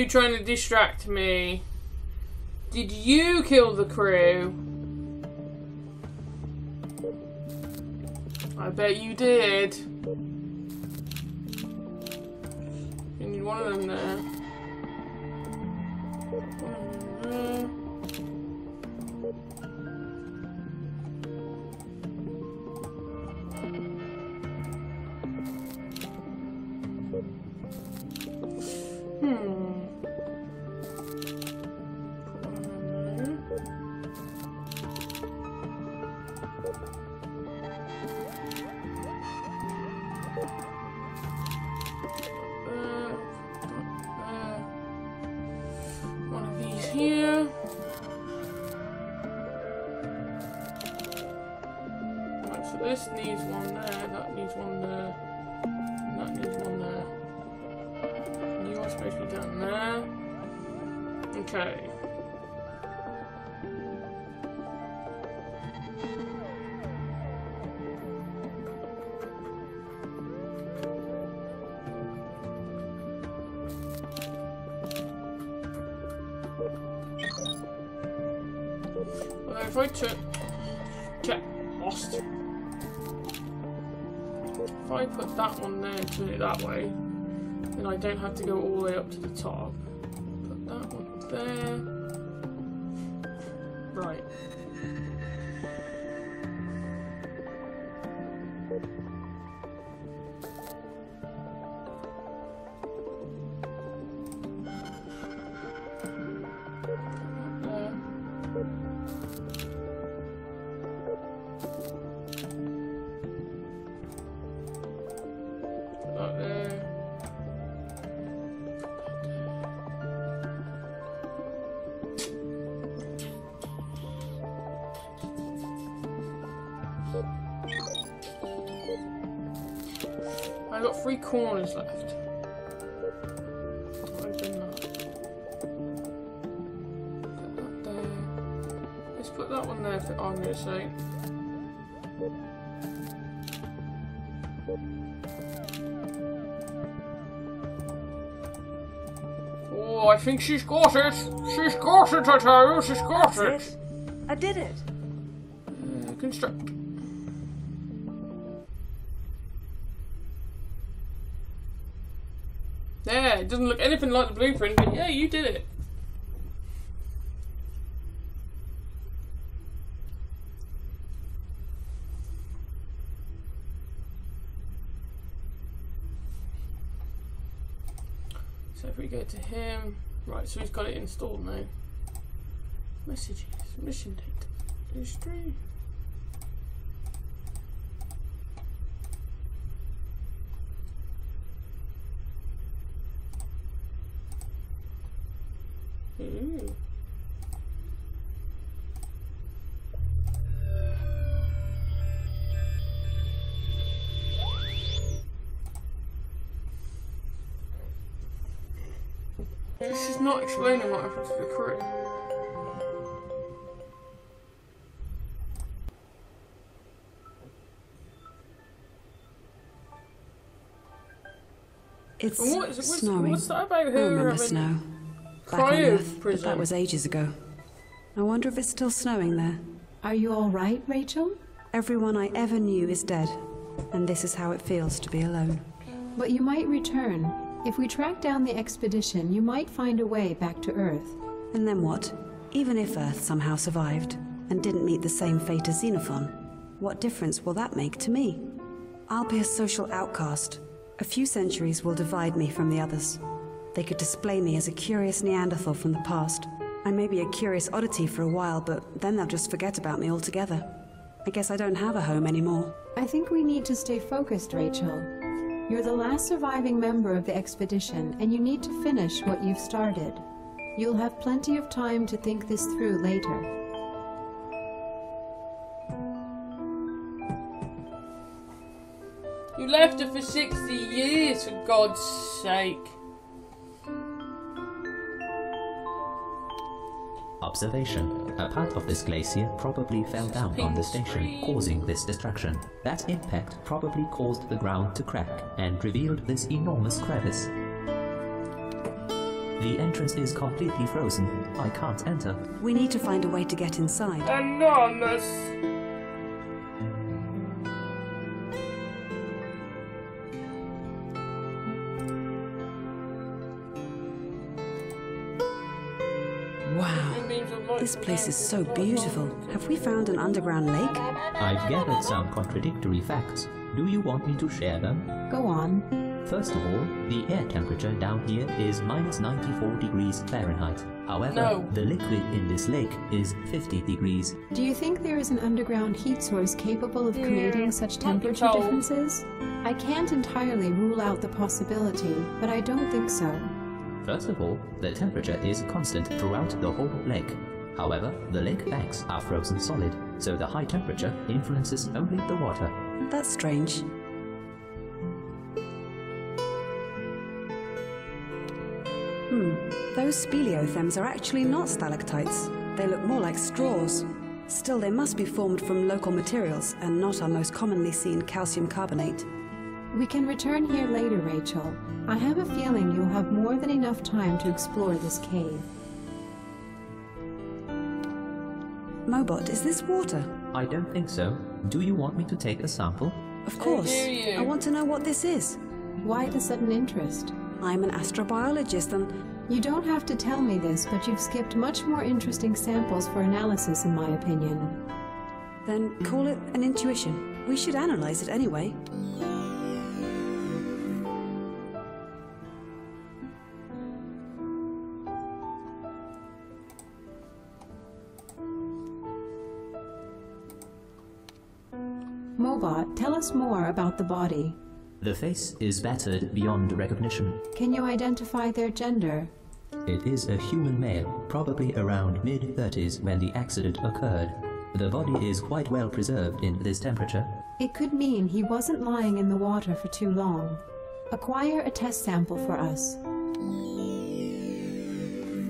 you trying to distract me? Did you kill the crew? I bet you did. You need one of them there. One of them there. One of these here. Right, so this needs one there, that needs one there, and that needs one there. You are supposed to be down there. Okay. Although if I get lost, if I put that one there and turn it that way, then I don't have to go all the way up to the top. Put that one there. Right. I've got 3 corners left. Open that. Put that there. Let's put that one there for argument's sake. Oh, I think she's got it! She's got it, I tell you! She's got it! I did it! Construct. Yeah, it doesn't look anything like the blueprint, but yeah, you did it. So if we go to him, right, so he's got it installed now. Messages, mission date, history. Ooh. This is not explaining what happened to the crew. It's snowing. What's that about her remember snow. Back on Earth, but that was ages ago. I wonder if it's still snowing there. Are you all right, Rachel? Everyone I ever knew is dead, and this is how it feels to be alone. But you might return. If we track down the expedition, you might find a way back to Earth. And then what? Even if Earth somehow survived, and didn't meet the same fate as Xenophon, what difference will that make to me? I'll be a social outcast. A few centuries will divide me from the others. They could display me as a curious Neanderthal from the past. I may be a curious oddity for a while, but then they'll just forget about me altogether. I guess I don't have a home anymore. I think we need to stay focused, Rachel. You're the last surviving member of the expedition, and you need to finish what you've started. You'll have plenty of time to think this through later. You left her for 60 years, for God's sake. Observation. A part of this glacier probably fell down on the station, causing this destruction. That impact probably caused the ground to crack and revealed this enormous crevice. The entrance is completely frozen. I can't enter. We need to find a way to get inside. Anonymous. Wow, this place is so beautiful. Have we found an underground lake? I've gathered some contradictory facts. Do you want me to share them? Go on. First of all, the air temperature down here is minus 94 degrees Fahrenheit. However, No. the liquid in this lake is 50 degrees. Do you think there is an underground heat source capable of creating such temperature told. differences? I can't entirely rule out the possibility, but I don't think so. First of all, the temperature is constant throughout the whole lake. However, the lake banks are frozen solid, so the high temperature influences only the water. That's strange. Those speleothems are actually not stalactites. They look more like straws. Still, they must be formed from local materials and not our most commonly seen calcium carbonate. We can return here later, Rachel. I have a feeling you'll have more than enough time to explore this cave. Mobot, is this water? I don't think so. Do you want me to take a sample? Of course. do you? I want to know what this is. Why the sudden interest? I'm an astrobiologist and... You don't have to tell me this, but you've skipped much more interesting samples for analysis, in my opinion. Then call it an intuition. We should analyze it anyway. Mobot, tell us more about the body. The face is battered beyond recognition. Can you identify their gender? It is a human male, probably around mid-30s when the accident occurred. The body is quite well preserved in this temperature. It could mean he wasn't lying in the water for too long. Acquire a test sample for us.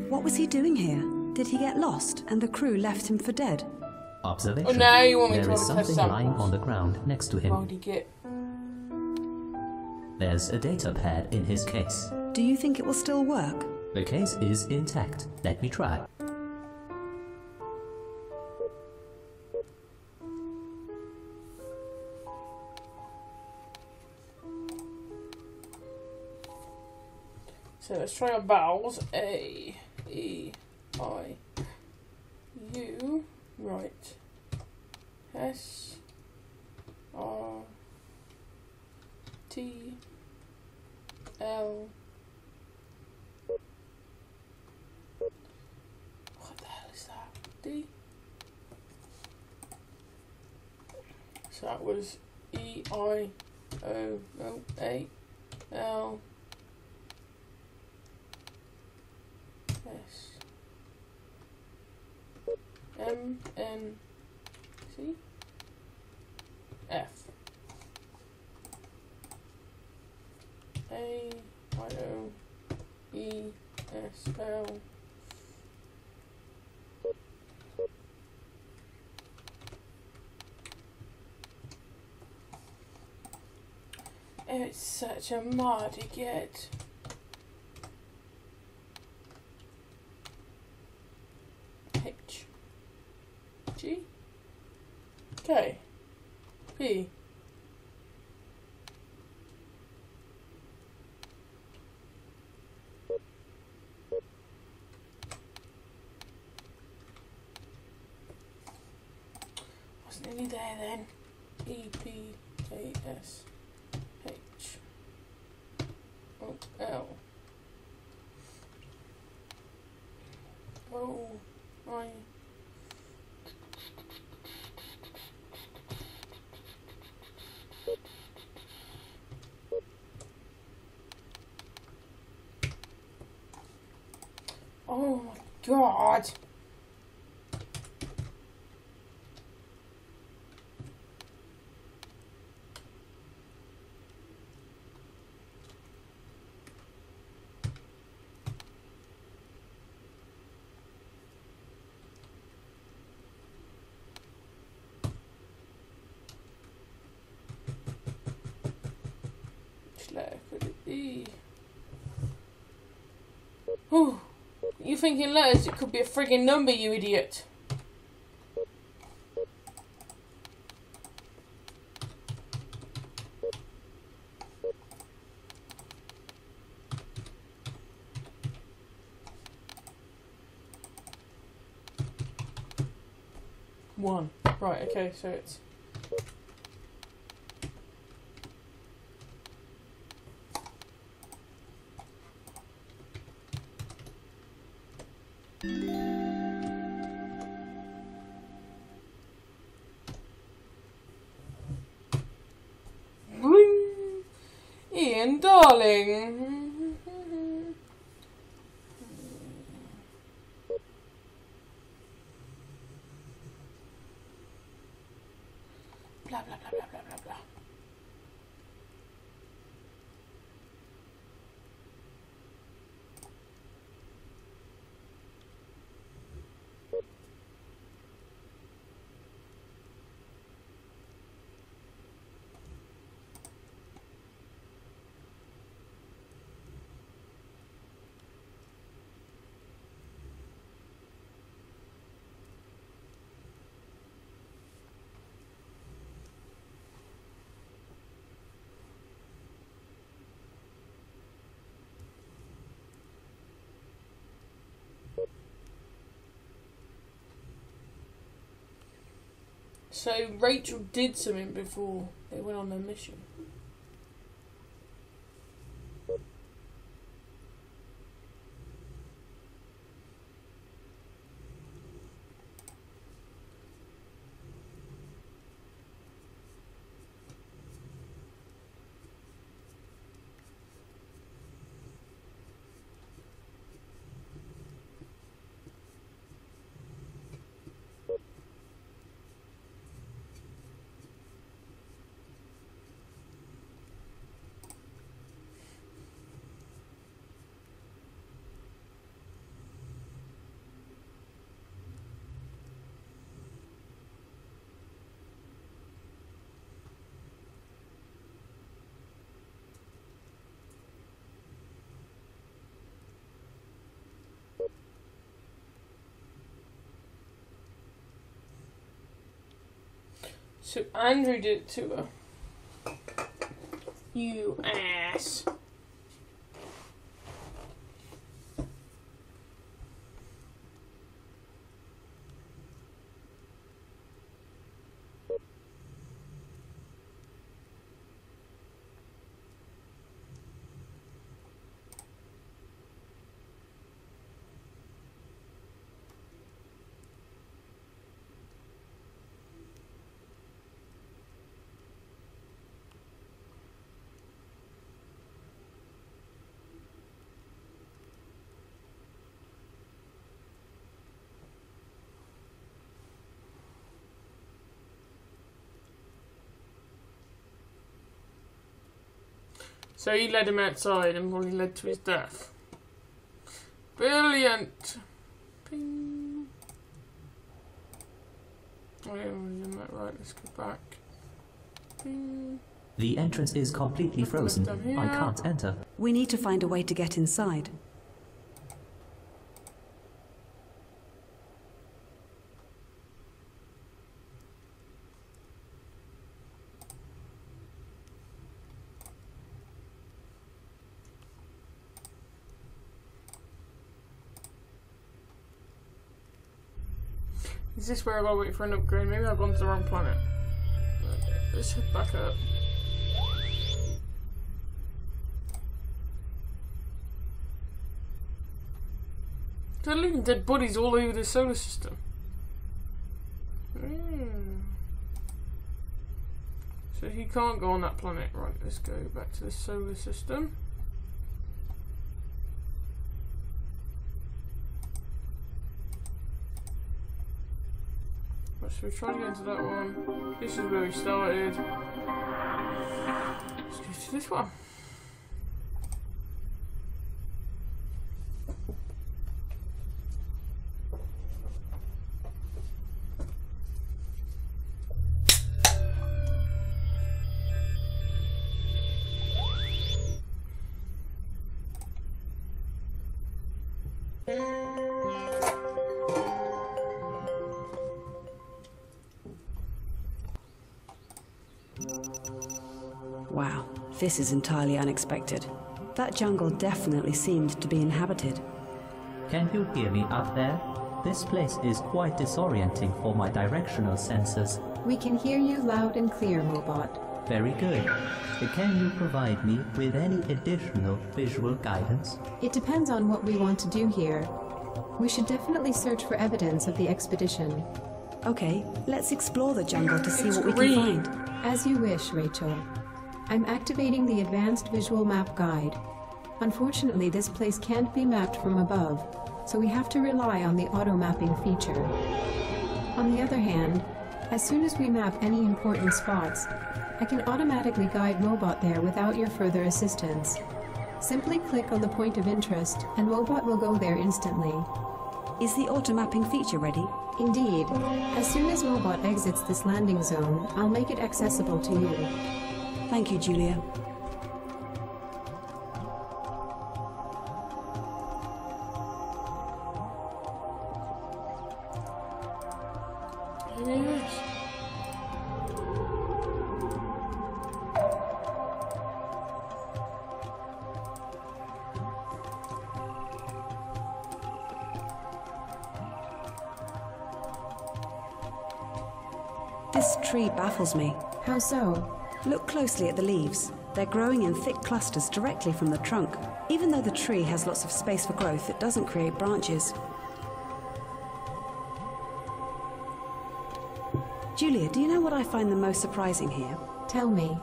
What was he doing here? Did he get lost and the crew left him for dead? Observation. Oh, now you want me to There is have a test something lying samples. on the ground next to What him. would he get? There's a data pad in his case. Do you think it will still work? The case is intact. Let me try. So let's try our vowels. A, E, I, U, right. S, R, T, L. What the hell is that? D? So that was E, I, O, no, A, L, S, M, N, C, F, A, I, O, E, S, L, it's such a mod to get. H, G, K, P, wasn't any there then. E, P, A, S, H, O, L, O, I, oh my god. Which letter could it be? Whew. thinking letters, it could be a friggin' number, you idiot. One. Right, okay, so it's... Ian, darling. Blah, blah, blah, blah, blah, blah, blah. So Rachel did something before they went on their mission. So Andrew did it to her. You ass. So he led him outside and probably led to his death. Brilliant! Ping. Oh yeah, we're doing that right. Let's go back. Ping. The entrance is completely frozen. I can't enter. We need to find a way to get inside. Is this where I gotta wait for an upgrade? Maybe I've gone to the wrong planet. Okay, let's head back up. They're leaving dead bodies all over the solar system. So he can't go on that planet. Right, let's go back to the solar system. So we're trying to get into that one. This is where we started. Let's go to this one. This is entirely unexpected. That jungle definitely seemed to be inhabited. Can you hear me up there? This place is quite disorienting for my directional sensors. We can hear you loud and clear, Mobot. Very good. Can you provide me with any additional visual guidance? It depends on what we want to do here. We should definitely search for evidence of the expedition. Okay, let's explore the jungle to see what we can find. As you wish, Rachel. I'm activating the Advanced Visual Map Guide. Unfortunately, this place can't be mapped from above, so we have to rely on the auto-mapping feature. On the other hand, as soon as we map any important spots, I can automatically guide Mobot there without your further assistance. Simply click on the point of interest, and Mobot will go there instantly. Is the auto-mapping feature ready? Indeed. As soon as Mobot exits this landing zone, I'll make it accessible to you. Thank you, Julia. This tree baffles me. How so? Look closely at the leaves. They're growing in thick clusters directly from the trunk. Even though the tree has lots of space for growth, it doesn't create branches. Julia, do you know what I find the most surprising here? Tell me.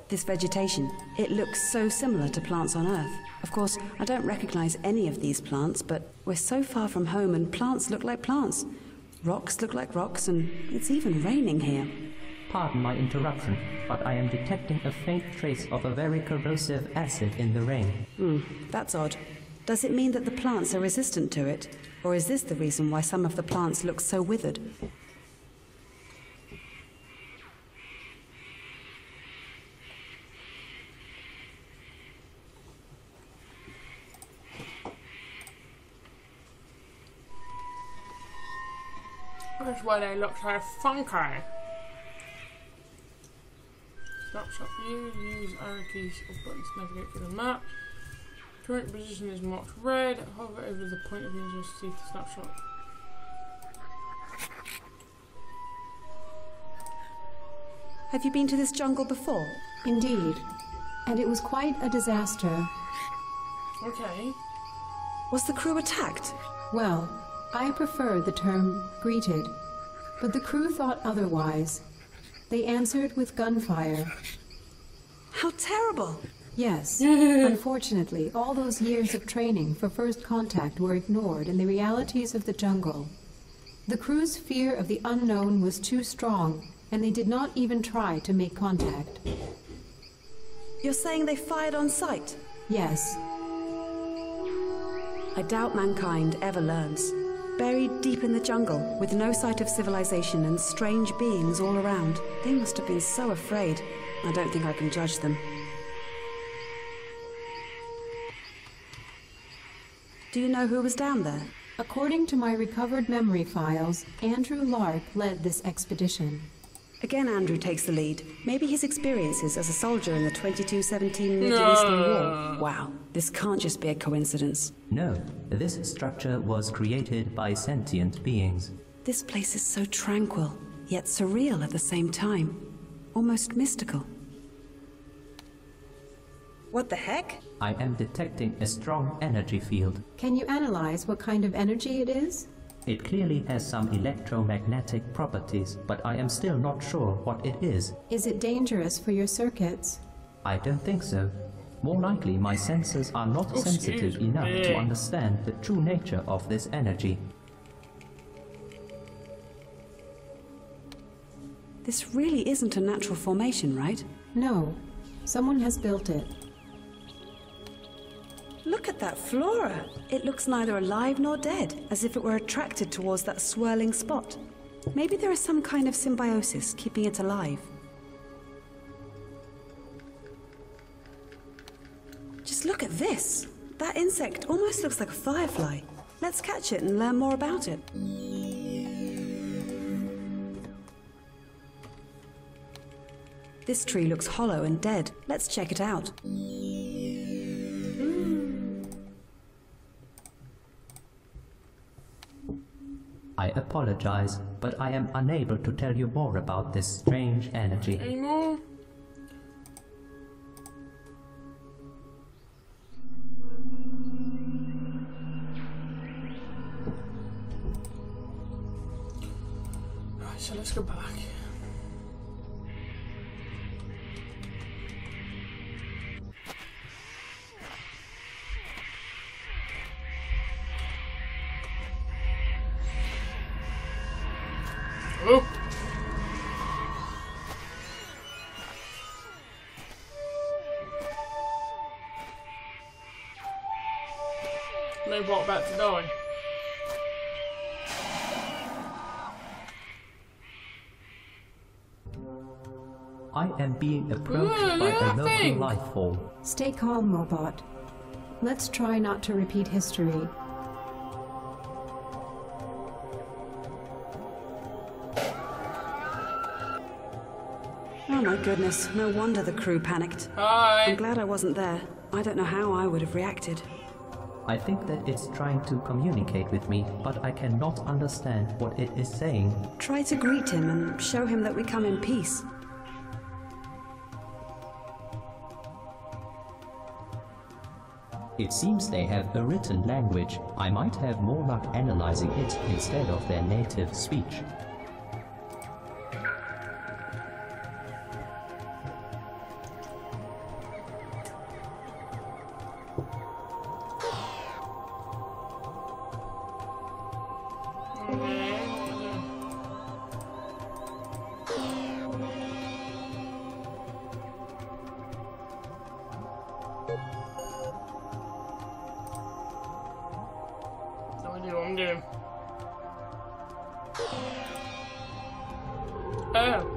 This vegetation. It looks so similar to plants on Earth. Of course, I don't recognize any of these plants, but we're so far from home and plants look like plants. Rocks look like rocks, and it's even raining here. Pardon my interruption, but I am detecting a faint trace of a very corrosive acid in the rain. That's odd. Does it mean that the plants are resistant to it? Or is this the reason why some of the plants look so withered? That's why they look so funky. Snapshot view, use arrow keys or buttons to navigate through the map. Current position is marked red. Hover over the point of interest to see the snapshot. Have you been to this jungle before? Indeed. And it was quite a disaster. Okay. Was the crew attacked? Well, I prefer the term greeted, but the crew thought otherwise. They answered with gunfire. How terrible! Yes. Unfortunately, all those years of training for first contact were ignored in the realities of the jungle. The crew's fear of the unknown was too strong, and they did not even try to make contact. You're saying they fired on sight? Yes. I doubt mankind ever learns. Buried deep in the jungle, with no sight of civilization and strange beings all around, they must have been so afraid. I don't think I can judge them. Do you know who was down there? According to my recovered memory files, J.U.L.I.A led this expedition. Again, Andrew takes the lead. Maybe his experiences as a soldier in the 2217 Middle Eastern War. Wow, this can't just be a coincidence. No, this structure was created by sentient beings. This place is so tranquil, yet surreal at the same time. Almost mystical. What the heck? I am detecting a strong energy field. Can you analyze what kind of energy it is? It clearly has some electromagnetic properties, but I am still not sure what it is. Is it dangerous for your circuits? I don't think so. More likely, my sensors are not sensitive enough to understand the true nature of this energy. This really isn't a natural formation, right? No. Someone has built it. Look at that flora. It looks neither alive nor dead, as if it were attracted towards that swirling spot. Maybe there is some kind of symbiosis keeping it alive. Just look at this. That insect almost looks like a firefly. Let's catch it and learn more about it. This tree looks hollow and dead. Let's check it out. I apologize, but I am unable to tell you more about this strange energy. Any more? Right, so let's go back. Oh. No bot about to die. I am being approached by a local life form. Stay calm, Mobot. Let's try not to repeat history. Oh my goodness, no wonder the crew panicked. Hi. I'm glad I wasn't there. I don't know how I would have reacted. I think that it's trying to communicate with me, but I cannot understand what it is saying. Try to greet him and show him that we come in peace. It seems they have a written language. I might have more luck analyzing it instead of their native speech. I'm doing. Oh.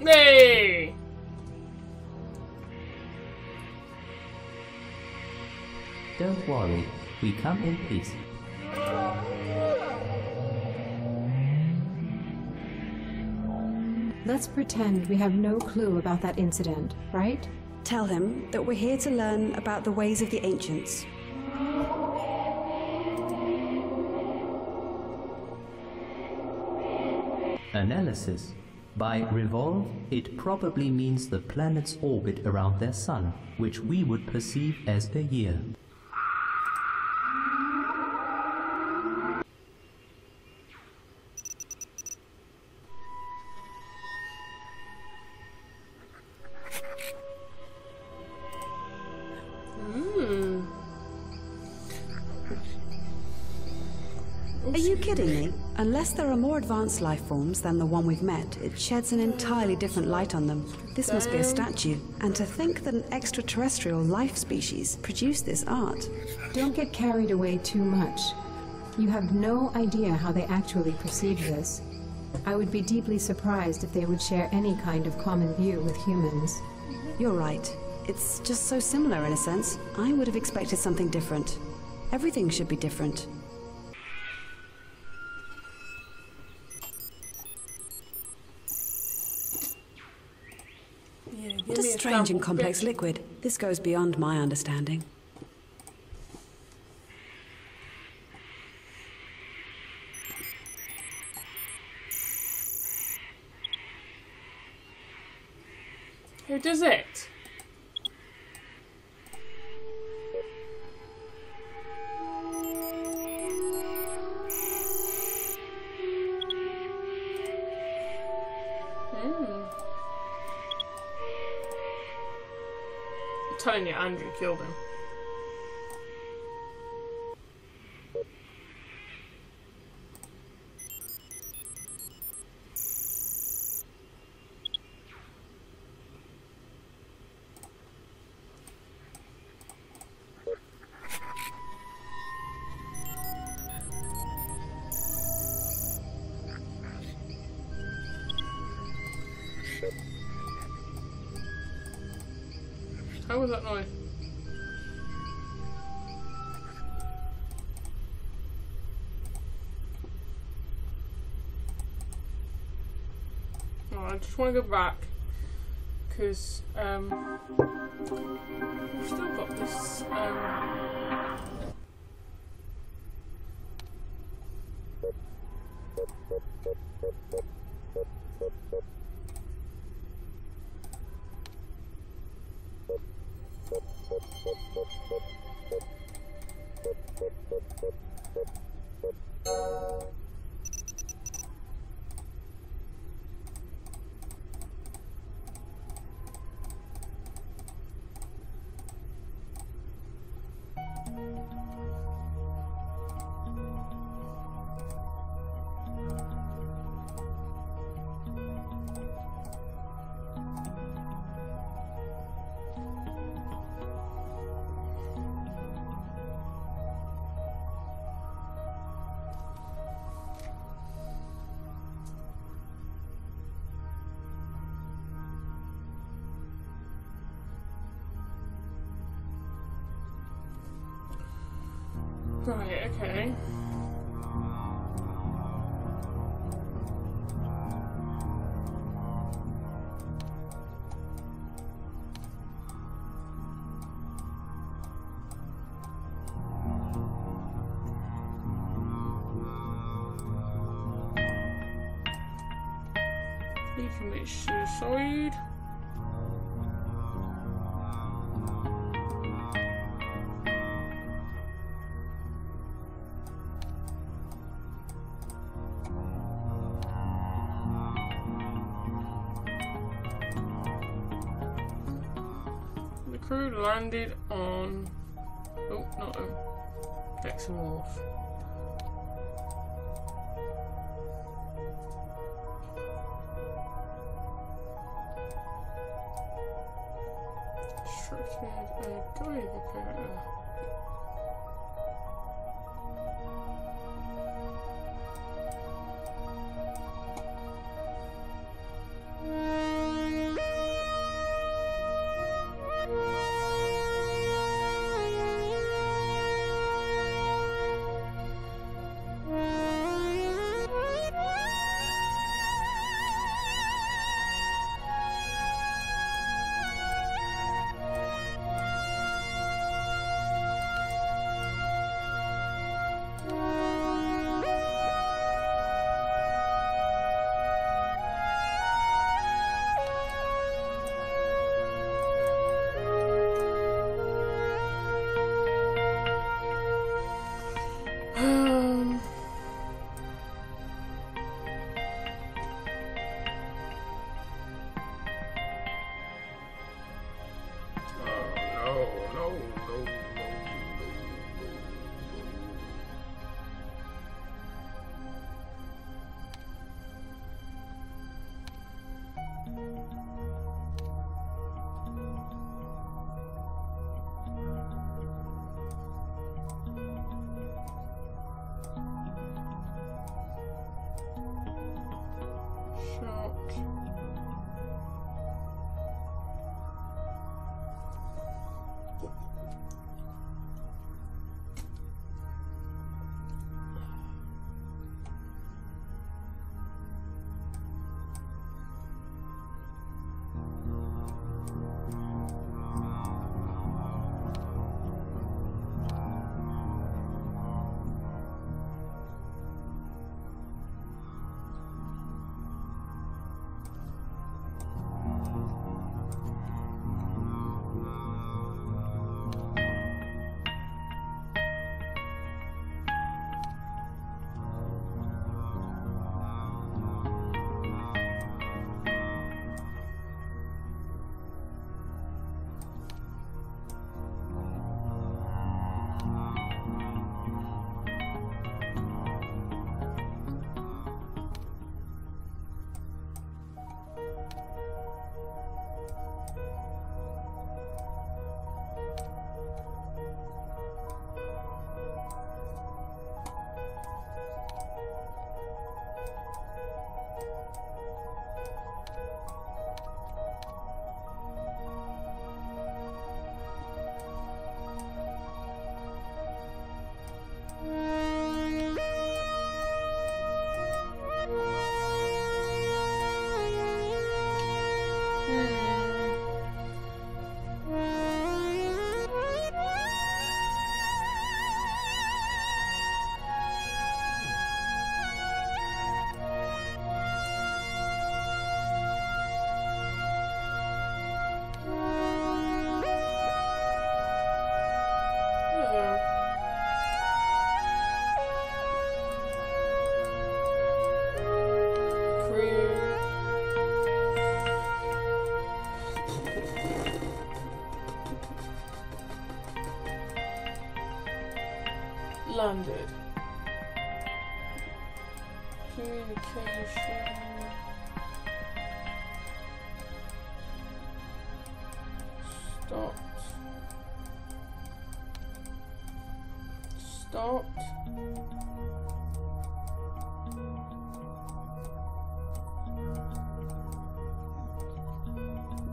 Hey! Don't worry, we come in peace. Let's pretend we have no clue about that incident, right? Tell him that we're here to learn about the ways of the ancients. Analysis. By revolve, it probably means the planet's orbit around their sun, which we would perceive as a year. Are you kidding me? Unless there are more advanced life forms than the one we've met, it sheds an entirely different light on them. This must be a statue. And to think that an extraterrestrial life species produced this art. Don't get carried away too much. You have no idea how they actually perceive this. I would be deeply surprised if they would share any kind of common view with humans. You're right. It's just so similar in a sense. I would have expected something different. Everything should be different. Yeah, What a strange and complex liquid. This goes beyond my understanding. Who does it? I'm telling you, Andrew killed him. How was that noise? Oh, I just want to go back because we've still got this. Right, okay. He commits suicide. The crew landed on... oh, not Dexter Wharf. Structured a guide repair. landed. Communication. Stopped. Stopped.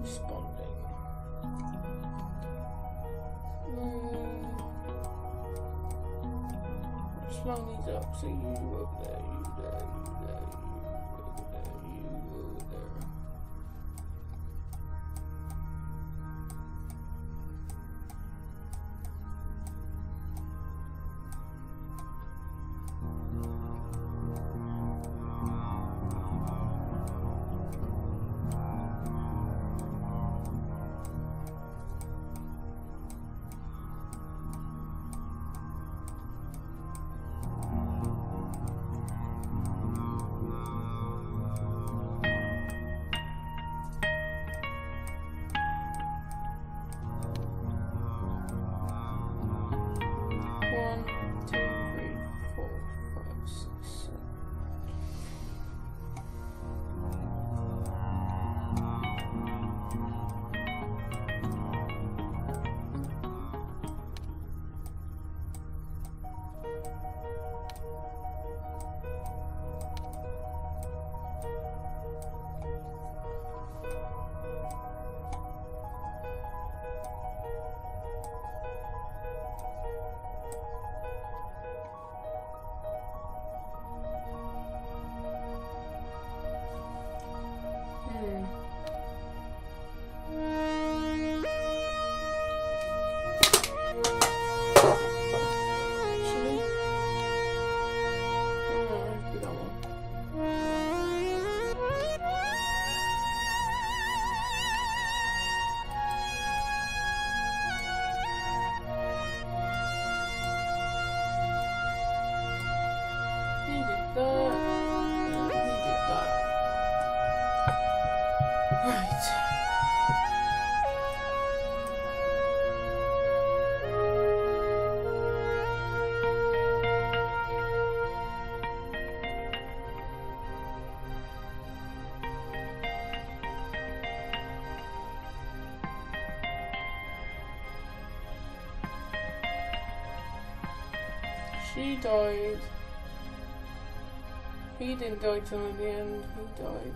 Responding. Just line these up so you over there, you there, you there, you over there, you over there. She died. He didn't die till the end. He died.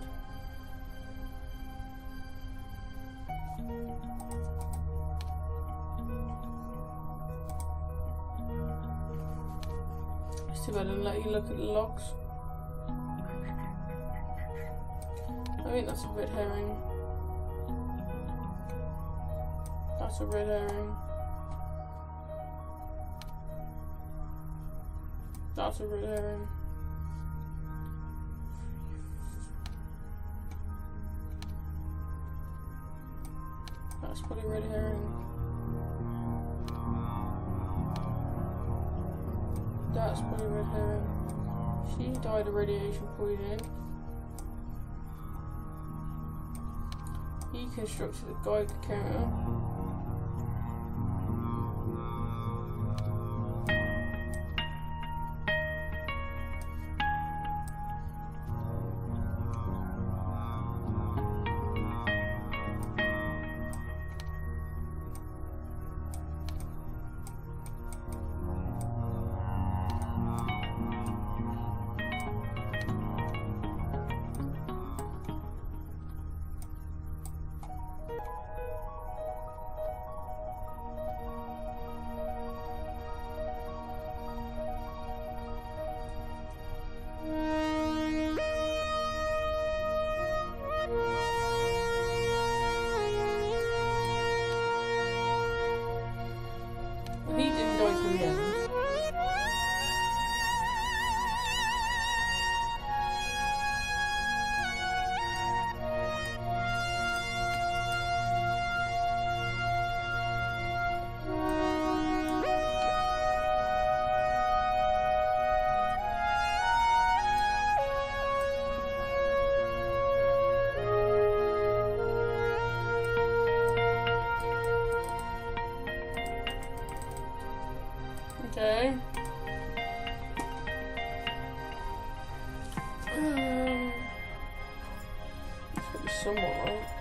It's too bad I didn't let you look at the logs. I think that's a red herring. That's a red herring. That's a red herring. That's probably a red herring. That's probably a red herring. She died of radiation poisoning. He constructed a Geiger counter. Okay. It's gotta be somewhat, right?